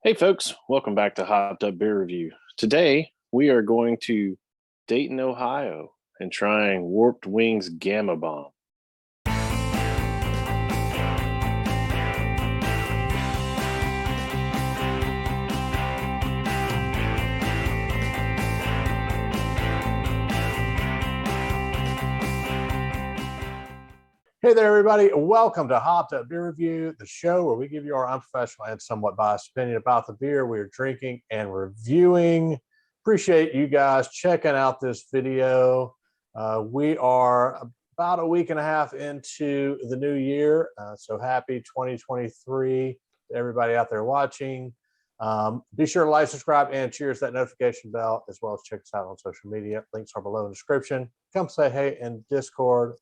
Hey folks, welcome back to Hot Tub Beer Review. Today we are going to Dayton, Ohio and trying Warped Wings Gamma Bomb. Hey there, everybody. Welcome to Hot Tub Beer Review, the show where we give you our unprofessional and somewhat biased opinion about the beer we are drinking and reviewing. Appreciate you guys checking out this video. We are about a week and a half into the new year, so happy 2023 to everybody out there watching. Be sure to like, subscribe, and cheers that notification bell, as well as check us out on social media. Links are below in the description. Come say hey in Discord.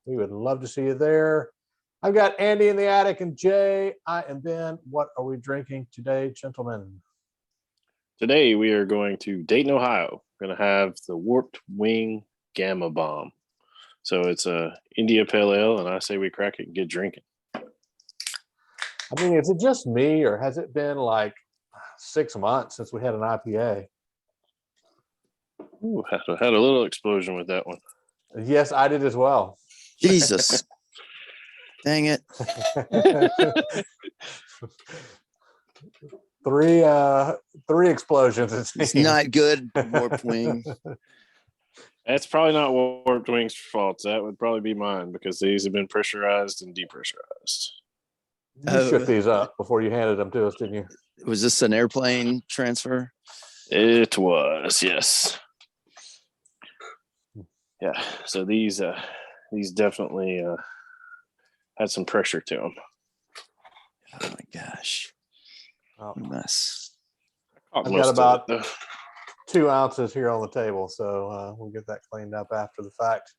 We would love to see you there. I've got Andy in the attic and Jay. I am Ben. What are we drinking today, gentlemen? Today we are going to Dayton, Ohio. We're going to have the Warped Wing Gamma Bomb. So it's a India Pale Ale, and I say we crack it and get drinking. I mean, is it just me, or has it been like 6 months since we had an IPA? Ooh, had a little explosion with that one. Yes, I did as well. Jesus. Dang it. Three explosions. It's not good, Warped Wing. That's probably not Warped Wing's fault. That would probably be mine because these have been pressurized and depressurized. You shook these up before you handed them to us, didn't you? Was this an airplane transfer? It was, yes. Yeah, so these definitely had some pressure to them. Oh my gosh. Oh. Mess. I've got about 2 ounces here on the table, so we'll get that cleaned up after the fact.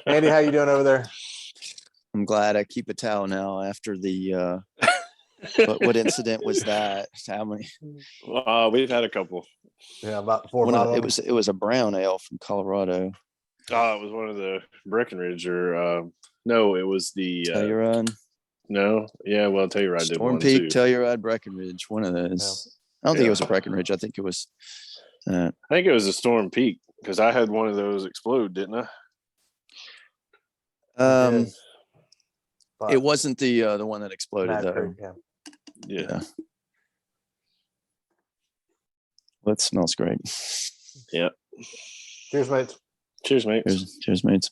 Andy, how you doing over there? I'm glad I keep a towel now after the what incident was that? How many? We've had a couple. Yeah, about 4 or 5. It was a brown ale from Colorado. It was one of the Breckenridge, or no, it was the Telluride. No, yeah, well, Telluride did Storm one Peak, too. Telluride, Breckenridge, one of those. Yeah. I don't think it was a Breckenridge. I think it was. I think it was a Storm Peak because I had one of those explode, didn't I? It wasn't the one that exploded Mad though. Creek, yeah. Well, it smells great. Yeah. Cheers, mates. Cheers, mates. Cheers, mates.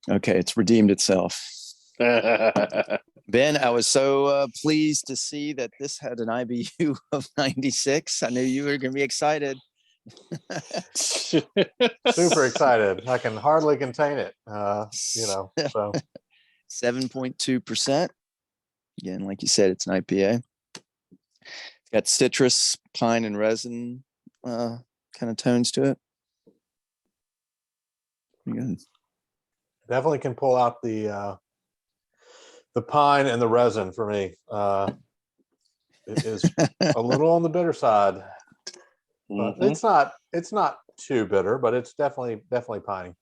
Okay, it's redeemed itself. Ben, I was so pleased to see that this had an IBU of 96. I knew you were going to be excited. Super excited. I can hardly contain it. So 7.2%. Again, like you said, it's an IPA. It's got citrus, pine, and resin kind of tones to it. Pretty good. Definitely can pull out the pine and the resin for me. It is a little on the bitter side. But it's not too bitter, but it's definitely piney.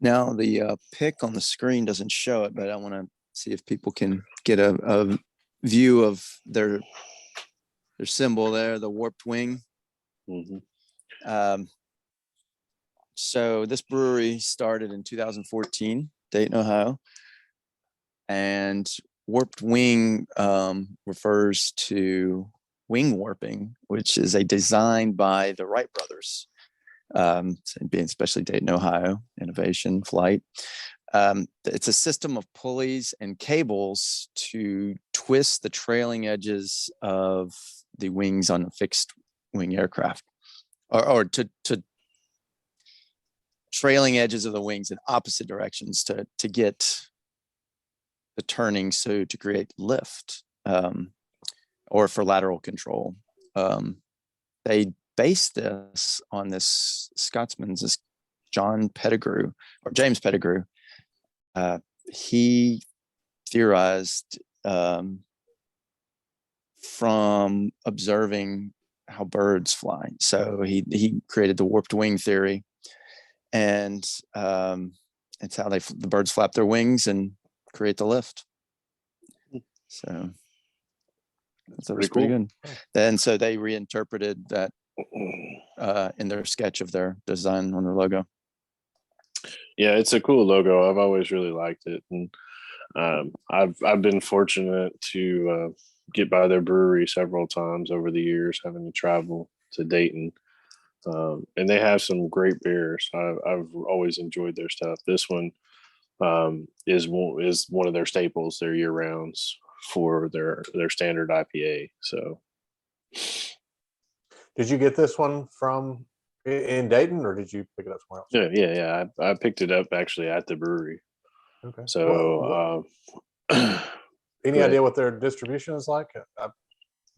Now the pick on the screen doesn't show it, but I want to see if people can get a view of their symbol there, the Warped Wing. Mm-hmm. So this brewery started in 2014, Dayton, Ohio, and Warped Wing refers to wing warping, which is a design by the Wright brothers, being especially Dayton, Ohio, innovation, flight. It's a system of pulleys and cables to twist the trailing edges of the wings on a fixed wing aircraft, or to trailing edges of the wings in opposite directions to get the turning, so to create lift, or for lateral control. They based this on this Scotsman's, this James Pettigrew. He theorized from observing how birds fly. So he created the warped wing theory. and it's how the birds flap their wings and create the lift. So that was pretty good. And so they reinterpreted that in their sketch of their design on their logo. Yeah, it's a cool logo. I've always really liked it, and I've been fortunate to get by their brewery several times over the years, having to travel to Dayton. And they have some great beers. I've always enjoyed their stuff. This one is one of their staples, their year rounds for their standard IPA. So, did you get this one from in Dayton, or did you pick it up somewhere else? Yeah. I picked it up actually at the brewery. Okay. So, any idea what their distribution is like? I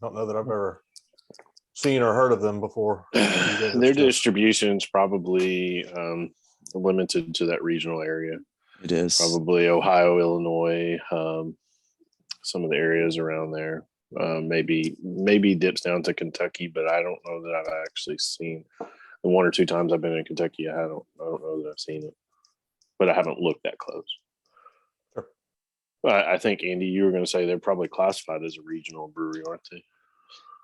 don't know that I've ever seen or heard of them before. Their distribution is probably limited to that regional area. It is probably Ohio, Illinois, some of the areas around there. Maybe dips down to Kentucky, but I don't know that I've actually seen. The one or two times I've been in Kentucky, I don't know that I've seen it, but I haven't looked that close. Sure. I think, Andy, you were going to say they're probably classified as a regional brewery, aren't they?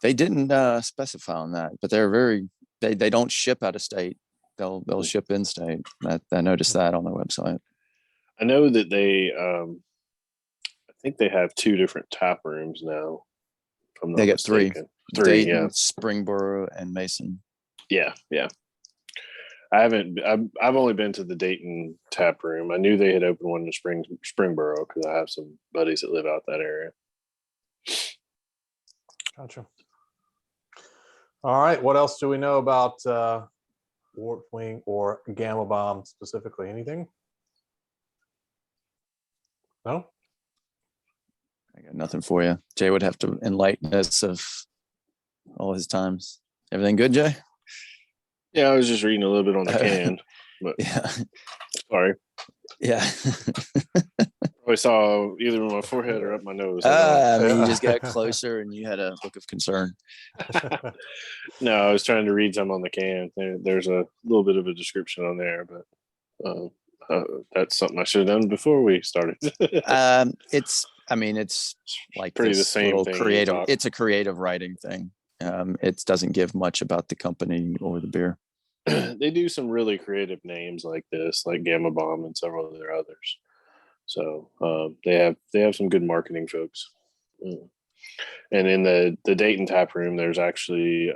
They didn't specify on that, but they don't ship out of state. They'll ship in state. I noticed that on their website. I know that they I think they have 2 different tap rooms now. If I'm not they get mistaken. 3. 3, Dayton, yeah. Springboro, and Mason. Yeah. I've only been to the Dayton tap room. I knew they had opened one in Springboro because I have some buddies that live out that area. Gotcha. All right. What else do we know about Warped Wing or Gamma Bomb specifically? Anything? No? I got nothing for you. Jay would have to enlighten us of all his times. Everything good, Jay? Yeah, I was just reading a little bit on the can, but yeah. Sorry. Yeah. Probably saw either my forehead or up my nose. I mean, you just got closer and you had a look of concern. No, I was trying to read some on the can. There's a little bit of a description on there, but that's something I should have done before we started. It's like pretty this the same little thing. creative. It's a creative writing thing. It doesn't give much about the company or the beer. They do some really creative names like this, like Gamma Bomb and several of their others. So they have some good marketing folks. And in the Dayton tap room, there's actually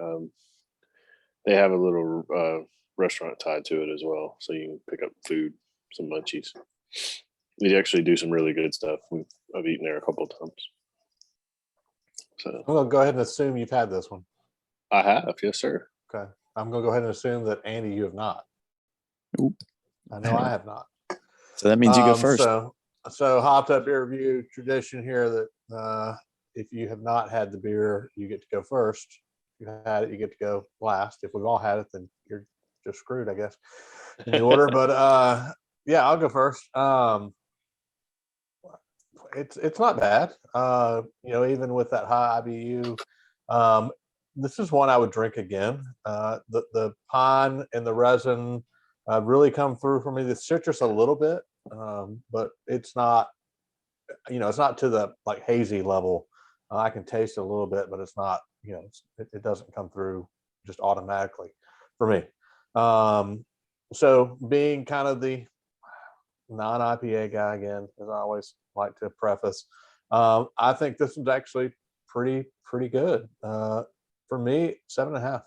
they have a little restaurant tied to it as well, so you can pick up food, some munchies. They actually do some really good stuff. I've eaten there a couple of times. So I'm gonna go ahead and assume you've had this one. I have, yes, sir. Okay. I'm gonna go ahead and assume that Andy, you have not. Nope. I know I have not. So that means you go first. So Hopped Up Beer Review tradition here that if you have not had the beer, you get to go first. If you had it, you get to go last. If we've all had it, then you're just screwed, I guess, in the order. But yeah, I'll go first. It's not bad. Even with that high IBU, this is one I would drink again. The pine and the resin really come through for me. The citrus a little bit, but it's not. It's not to the like hazy level. I can taste it a little bit, but it's not. It doesn't come through just automatically for me. So being kind of the non-IPA guy again, as I always like to preface, I think this is actually pretty good. For me, 7.5.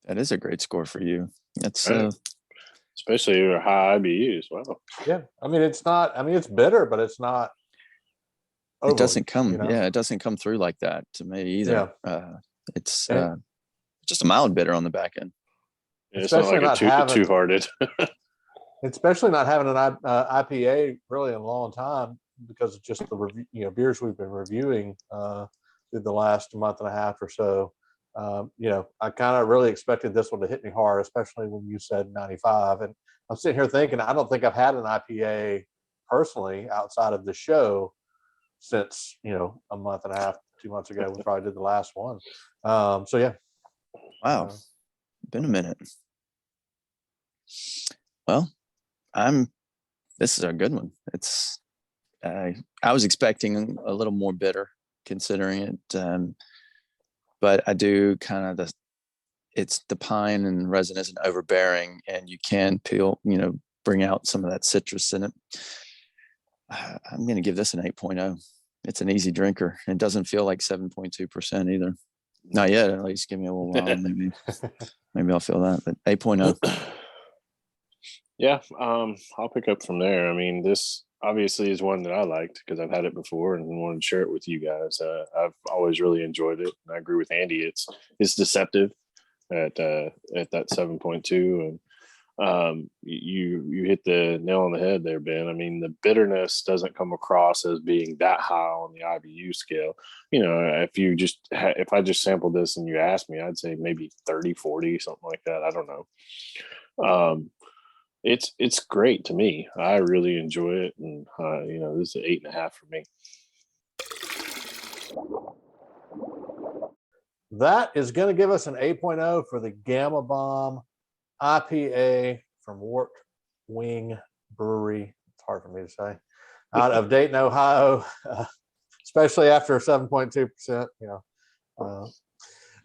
That is a great score for you. That's right. Especially your high IBUs. Wow. Yeah, I mean it's not. I mean it's bitter, but it's not. Overly, it doesn't come. Yeah, it doesn't come through like that to me either. Yeah. It's just a mild bitter on the back end. Yeah, it's not like two-hearted. Especially not having an IPA really in a long time because of just the beers we've been reviewing through the last month and a half or so. I kind of really expected this one to hit me hard, especially when you said 95. And I'm sitting here thinking, I don't think I've had an IPA personally outside of the show since, a month and a half, 2 months ago. We probably did the last one. So yeah. Wow. Been a minute. Well, this is a good one. It's, I was expecting a little more bitter considering it. But I do kind of it's the pine and resin isn't overbearing, and you can bring out some of that citrus in it. I'm going to give this an 8.0. It's an easy drinker. It doesn't feel like 7.2% either. Not yet, at least. Give me a little while. Maybe I'll feel that, but 8.0. Yeah, I'll pick up from there. I mean, this obviously is one that I liked because I've had it before and wanted to share it with you guys. I've always really enjoyed it. And I agree with Andy. It's deceptive at that 7.2, and you hit the nail on the head there, Ben. I mean, the bitterness doesn't come across as being that high on the IBU scale. If I just sampled this and you asked me, I'd say maybe 30, 40, something like that. I don't know. It's great to me. I really enjoy it, and this is an 8.5 for me. That is going to give us an 8.0 for the Gamma Bomb IPA from Warped Wing Brewery. It's hard for me to say. Out of Dayton, Ohio, especially after 7.2%.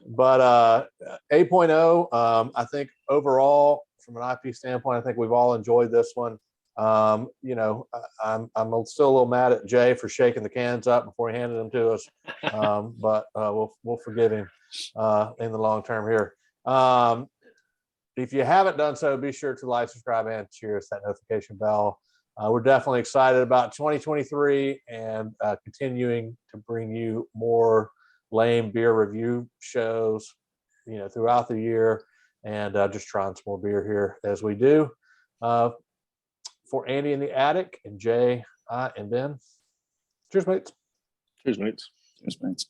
But 8.0. I think overall, from an IP standpoint, I think we've all enjoyed this one. I'm still a little mad at Jay for shaking the cans up before he handed them to us, but we'll forgive him in the long term here. If you haven't done so, be sure to like, subscribe, and cheers that notification bell. We're definitely excited about 2023 and continuing to bring you more lame beer review shows, throughout the year, and just trying some more beer here as we do. For Andy in the attic and Jay and Ben, cheers, mates. Cheers, mates. Cheers, mates.